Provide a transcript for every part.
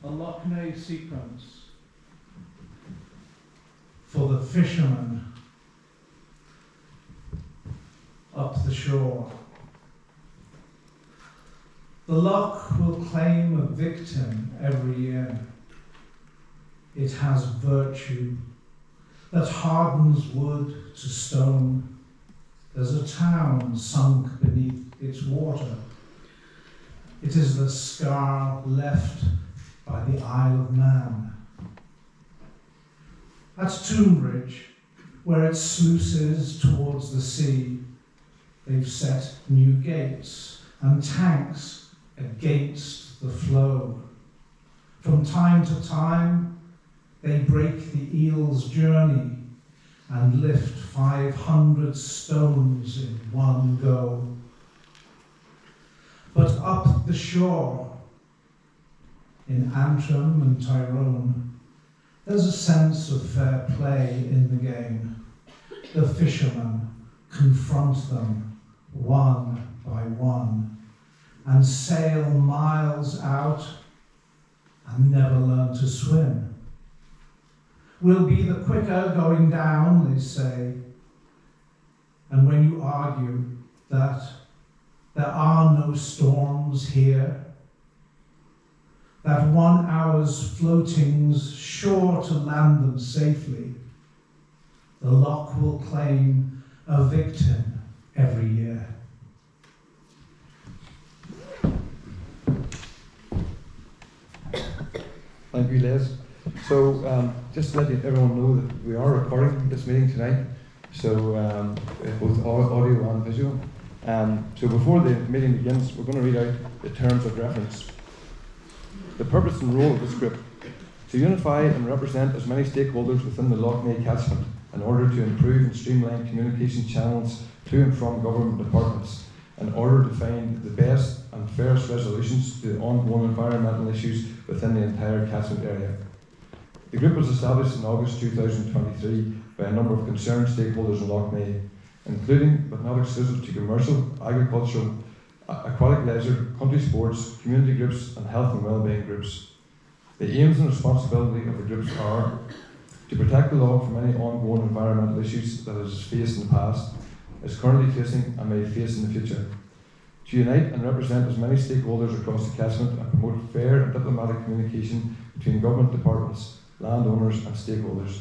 a Loch Ness sequence for the fishermen up the shore. The loch will claim a victim every year. It has virtue that hardens wood to stone. There's a town sunk beneath its water. It is the scar left by the Isle of Man. At Tombridge, where it sluices towards the sea, they've set new gates and tanks against the flow. From time to time, they break the eel's journey and lift 500 stones in one go. But up the shore, in Antrim and Tyrone, there's a sense of fair play in the game. The fishermen confront them one by one and sail miles out and never learn to swim. We'll be the quicker going down, they say. And when you argue that there are no storms here, that 1 hour's floating's sure to land them safely, the loch will claim a victim every year. Thank you, Les. So just to let everyone know that we are recording this meeting tonight, so both audio and visual. So before the meeting begins, we're going to read out the terms of reference. The purpose and role of this group: to unify and represent as many stakeholders within the Loch Ness catchment in order to improve and streamline communication channels to and from government departments, in order to find the best and fairest resolutions to the ongoing environmental issues within the entire catchment area. The group was established in August 2023 by a number of concerned stakeholders in Loch Ness, including but not exclusive to commercial, agricultural, aquatic leisure, country sports, community groups and health and wellbeing groups. The aims and responsibility of the groups are to protect the law from any ongoing environmental issues that it has faced in the past, is currently facing and may face in the future, to unite and represent as many stakeholders across the catchment and promote fair and diplomatic communication between government departments, landowners and stakeholders,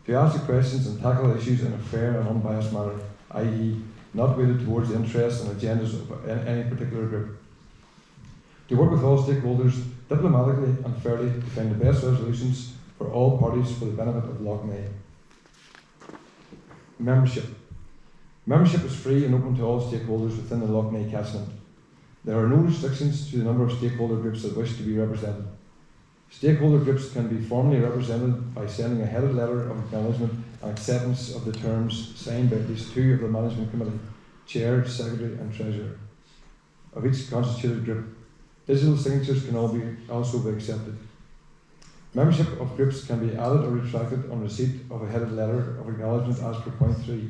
to ask the questions and tackle issues in a fair and unbiased manner, i.e. not weighted towards the interests and agendas of any particular group, to work with all stakeholders diplomatically and fairly to find the best resolutions for all parties for the benefit of Loch Ness. Membership. Membership is free and open to all stakeholders within the Loch Ness catchment. There are no restrictions to the number of stakeholder groups that wish to be represented. Stakeholder groups can be formally represented by sending a headed letter of acknowledgement and acceptance of the terms signed by at least two of the management committee, chair, secretary and treasurer of each constituted group. Digital signatures can also be accepted. Membership of groups can be added or retracted on receipt of a headed letter of acknowledgement as per point 3.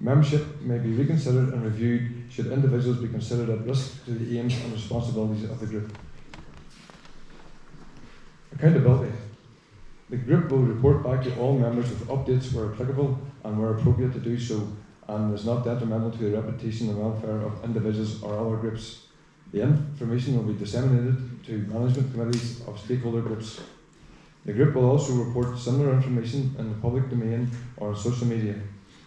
Membership may be reconsidered and reviewed should individuals be considered at risk to the aims and responsibilities of the group. Accountability. The group will report back to all members with updates where applicable and where appropriate to do so, and is not detrimental to the reputation and welfare of individuals or other groups. The information will be disseminated to management committees of stakeholder groups. The group will also report similar information in the public domain or on social media,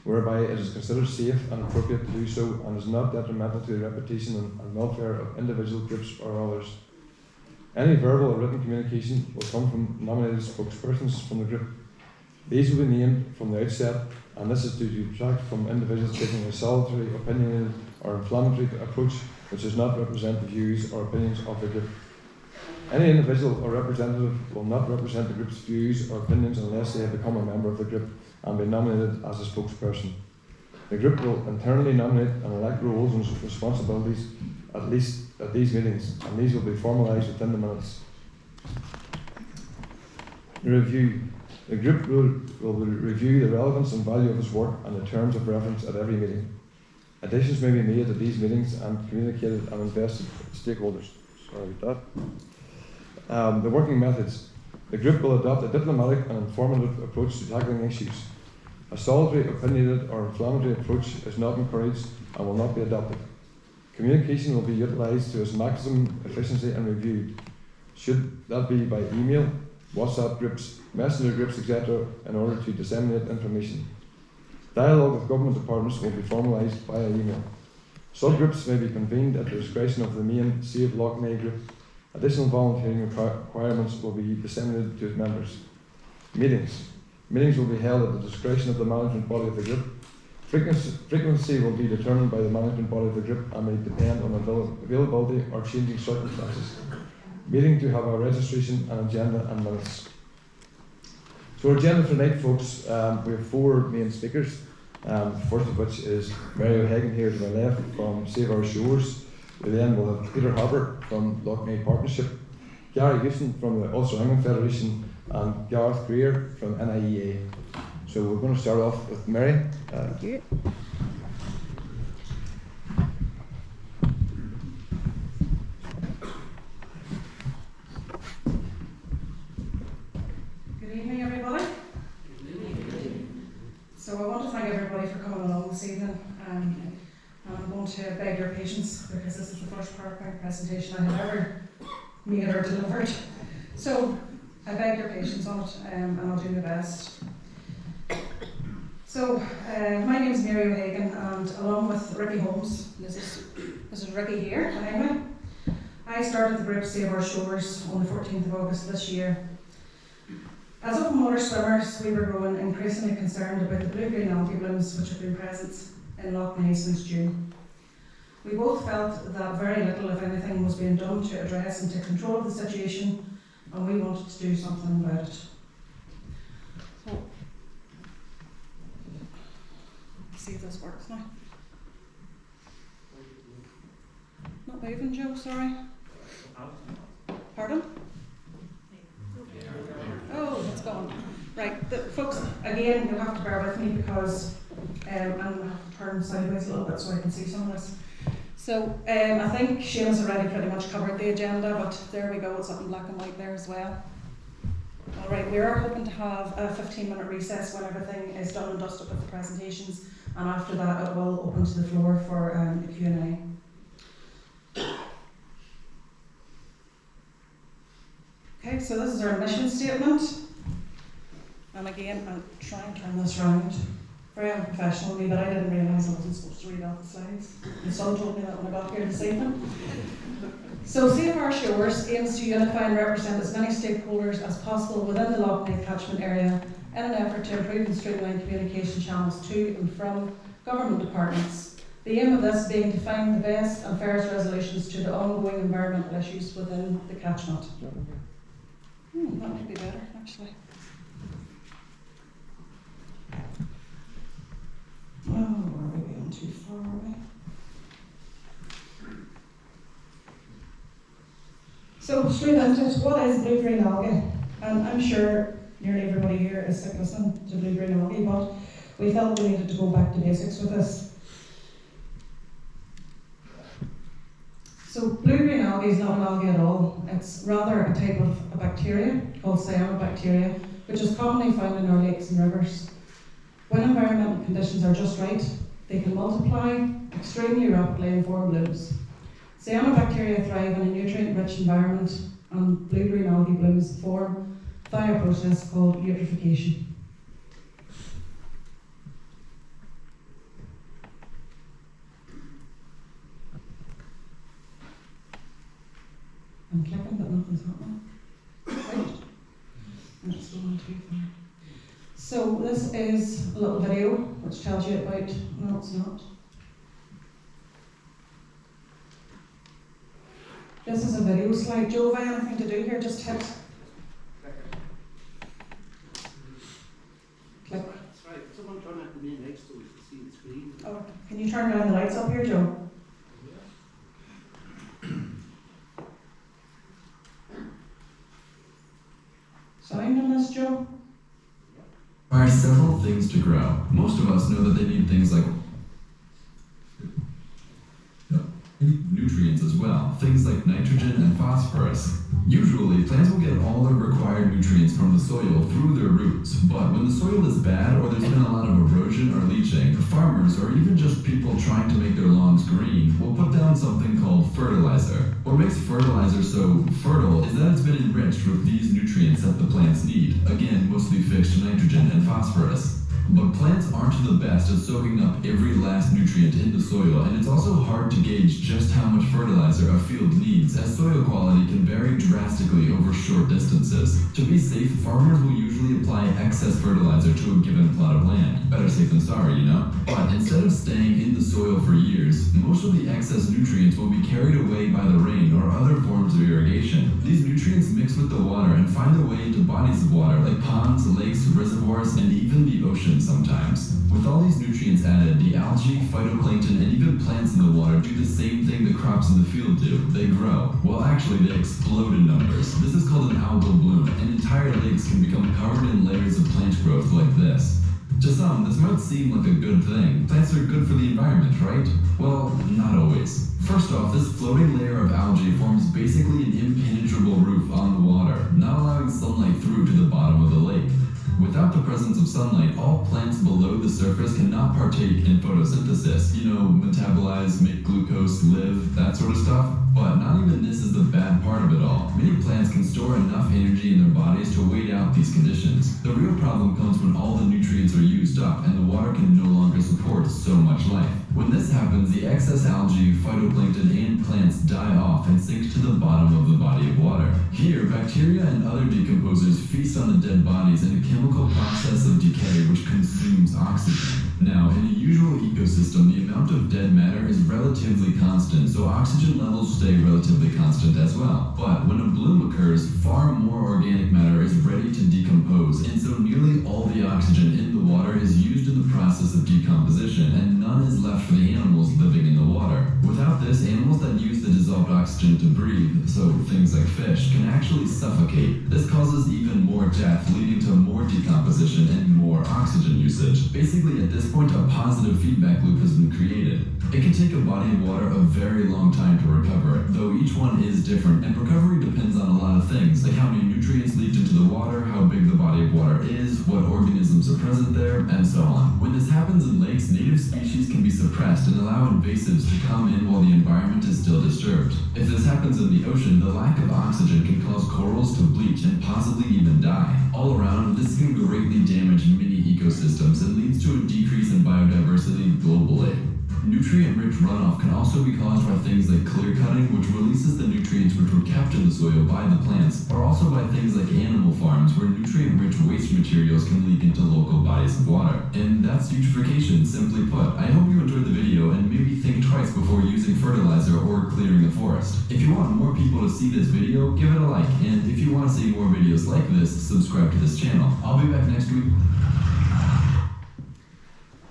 whereby it is considered safe and appropriate to do so and is not detrimental to the reputation and welfare of individual groups or others. Any verbal or written communication will come from nominated spokespersons from the group. These will be named from the outset, and this is to detract from individuals taking a solitary, opinionated or inflammatory approach which does not represent the views or opinions of the group. Any individual or representative will not represent the group's views or opinions unless they have become a member of the group and been nominated as a spokesperson. The group will internally nominate and elect roles and responsibilities at least at these meetings, and these will be formalised within the minutes. The review. The group will review the relevance and value of its work and the terms of reference at every meeting. Additions may be made at these meetings and communicated and invested with stakeholders. Sorry about The working methods. The group will adopt a diplomatic and informative approach to tackling issues. A solitary, opinionated or inflammatory approach is not encouraged and will not be adopted. Communication will be utilised to its maximum efficiency and reviewed, should that be by email, WhatsApp groups, messenger groups, etc., in order to disseminate information. Dialogue with government departments will be formalised via email. Subgroups may be convened at the discretion of the main Save Loughnane group. Additional volunteering requirements will be disseminated to its members. Meetings. Meetings will be held at the discretion of the management body of the group. Frequency will be determined by the management body of the group and may depend on availability or changing circumstances. Meeting to have a registration, an agenda and minutes. So our agenda for tonight, folks, we have 4 main speakers. First of which is Mary O'Hagan here to my left from Save Our Shores. We then will have Peter Harper from Loughnane Partnership, Gary Houston from the Ulster Angling Federation, and Gareth Greer from NIEA. So we're going to start off with Mary. Thank you. Good evening, everybody. So I want to thank everybody for coming along this evening. And I'm going to beg your patience because this is the first PowerPoint presentation I have ever made or delivered. So I beg your patience on it, and I'll do my best. So my name is Mary O'Hagan, and along with Ricky Holmes, this is Ricky here behind me, I started the group Save Our Shores on the 14th of August this year. As open water swimmers, we were growing increasingly concerned about the blue-green algae blooms which have been present in Loughnane since June. We both felt that very little, if anything, was being done to address and take control of the situation, and we wanted to do something about it. So, let's see if this works now. Not moving, Joe, sorry. Pardon? Oh, it's gone. Right, folks, again, you'll have to bear with me because I'm going to have to turn sideways a little bit so I can see some of this. So I think Shane already pretty much covered the agenda, but there we go, it's up in black and white there as well. Alright, we are hoping to have a 15-minute recess when everything is done and dusted with the presentations, and after that it will open to the floor for a Q&A. Okay, so this is our mission statement. And again, I'll try and turn this round. Very unprofessional of me, but I didn't realise I wasn't supposed to read out the slides. My son told me that when I got here this evening. So Save Our Shores aims to unify and represent as many stakeholders as possible within the Loughnane catchment area in an effort to improve and streamline communication channels to and from government departments. The aim of this being to find the best and fairest resolutions to the ongoing environmental issues within the catchment. That might be better, actually. Oh, are we going too far, are we? So, straight into it, what is blue-green algae? And I'm sure nearly everybody here is sick listening to blue-green algae, but we felt we needed to go back to basics with this. So blue-green algae is not an algae at all. It's rather a type of a bacteria called cyanobacteria, which is commonly found in our lakes and rivers. When environmental conditions are just right, they can multiply extremely rapidly and form blooms. Cyanobacteria thrive in a nutrient-rich environment, and blue-green algae blooms form via a process called eutrophication. I'm clicking, but nothing's happening. Right. And it's going too far. So this is a little video which tells you about, no it's not. This is a video slide. Joe, have I anything to do here? Just hit. Click. That's right. Someone turn that name next to it to see the screen. Oh, can you turn down the lights up here, Joe? Sound on this, Joe? There are several things to grow. Most of us know that they need things like nutrients as well. Things like nitrogen and phosphorus. Usually, plants will get all their required nutrients from the soil through their roots, but when the soil is bad or there's been a lot of erosion or leaching, farmers or even just people trying to make their lawns green will put down something called fertilizer. What makes fertilizer so fertile is that it's been enriched with these nutrients that the plants need, again, mostly fixed nitrogen and phosphorus. But plants aren't the best at soaking up every last nutrient in the soil, and it's also hard to gauge just how much fertilizer a field needs, as soil quality can vary drastically over short distances. To be safe, farmers will usually apply excess fertilizer to a given plot of land. Better safe than sorry, you know? But instead of staying in the soil for years, most of the excess nutrients will be carried away by the rain or other forms of irrigation. These nutrients mix with the water and find their way into bodies of water like ponds, lakes, reservoirs, and even the ocean sometimes. With all these nutrients added, the algae, phytoplankton, and even plants in the water do the same thing the crops in the field do. They grow. Well, actually, they explode in numbers. This is called an algal bloom, and entire lakes can become covered in layers of plant growth like this. To some, this might seem like a good thing. Plants are good for the environment, right? Well, not always. First off, this floating layer of algae forms basically an impenetrable roof on the water, not allowing sunlight through to the bottom of the lake. Without the presence of sunlight, all plants below the surface cannot partake in photosynthesis, metabolize, make glucose, live, that sort of stuff. But not even this is the bad part of it all. Many plants can store enough energy in their bodies to wait out these conditions. The real problem comes when all the nutrients are used up and the water can no longer support so much life. When this happens, the excess algae, phytoplankton, and plants die off and sink to the bottom of the body of water. Here, bacteria and other decomposers feast on the dead bodies in a chemical process of decay which consumes oxygen. Now, in a usual ecosystem, the amount of dead matter is relatively constant, so oxygen levels stay relatively constant as well. But when a bloom occurs, far more organic matter is ready to decompose, and so nearly all the oxygen in the water is used in the process of decomposition, and none is left for the animals living in the water. Without this, animals that use the dissolved oxygen to breathe, so things like fish, can actually suffocate. This causes even more death, leading to more decomposition and more oxygen usage. Basically, at this point, a positive feedback loop has been created. It can take a body of water a very long time to recover, though each one is different, and recovery depends on a lot of things, like how many nutrients leach into the water, how big the body of water is, what organisms are present there, and so on. When this happens in lakes, native species can be suppressed and allow invasives to come in while the environment is still disturbed. If this happens in the ocean, the lack of oxygen can cause corals to bleach and possibly even die. All around, this can greatly damage many ecosystems and leads to a decrease in biodiversity globally. Nutrient-rich runoff can also be caused by things like clear cutting, which releases the nutrients which were kept in the soil by the plants, or also by things like animal farms, where nutrient-rich waste materials can leak into local bodies of water. And that's eutrophication, simply put. I hope you enjoyed the video and maybe think twice before using fertilizer or clearing a forest. If you want more people to see this video, give it a like, and if you want to see more videos like this, subscribe to this channel. I'll be back next week.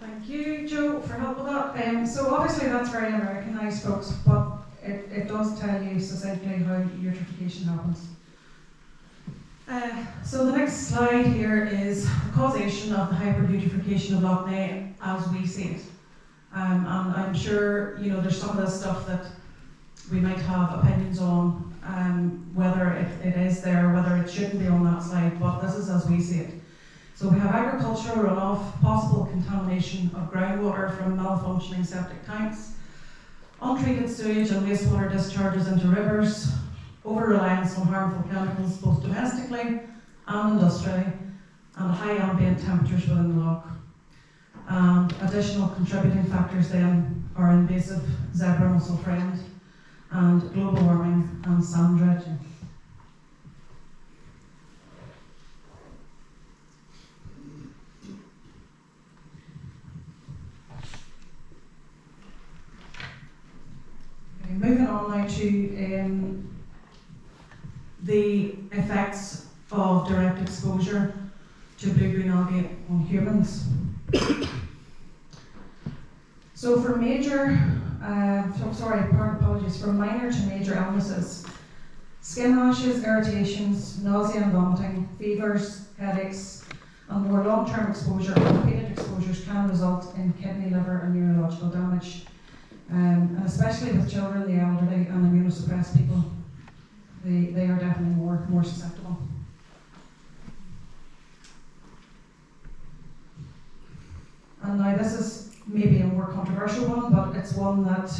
Thank you, Joe, for help with that. So obviously that's very Americanized, folks, but it does tell you succinctly how eutrophication happens. So the next slide here is the causation of the hyper-eutrophication of Lough Neagh as we see it. And I'm sure there's some of this stuff that we might have opinions on, whether it is there, whether it shouldn't be on that slide, but this is as we see it. So we have agricultural runoff, possible contamination of groundwater from malfunctioning septic tanks, untreated sewage and wastewater discharges into rivers, over-reliance on harmful chemicals both domestically and industrially, and high ambient temperatures within the loch. And additional contributing factors then are invasive zebra mussel friend, and global warming and sand dredging. Moving on now to the effects of direct exposure to blue-green algae on humans. So for for minor to major illnesses, skin rashes, irritations, nausea and vomiting, fevers, headaches, and more long-term exposure or repeated exposures can result in kidney, liver and neurological damage. And especially with children, the elderly and immunosuppressed people, they are definitely more susceptible. And now this is maybe a more controversial one, but it's one that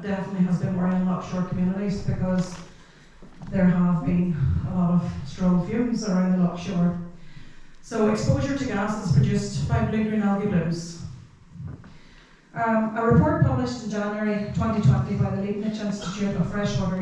definitely has been worrying Lockshore communities, because there have been a lot of strong fumes around the Lockshore. So exposure to gases produced by blue-green algae blooms. A report published in January 2020 by the Leibniz Institute of Freshwater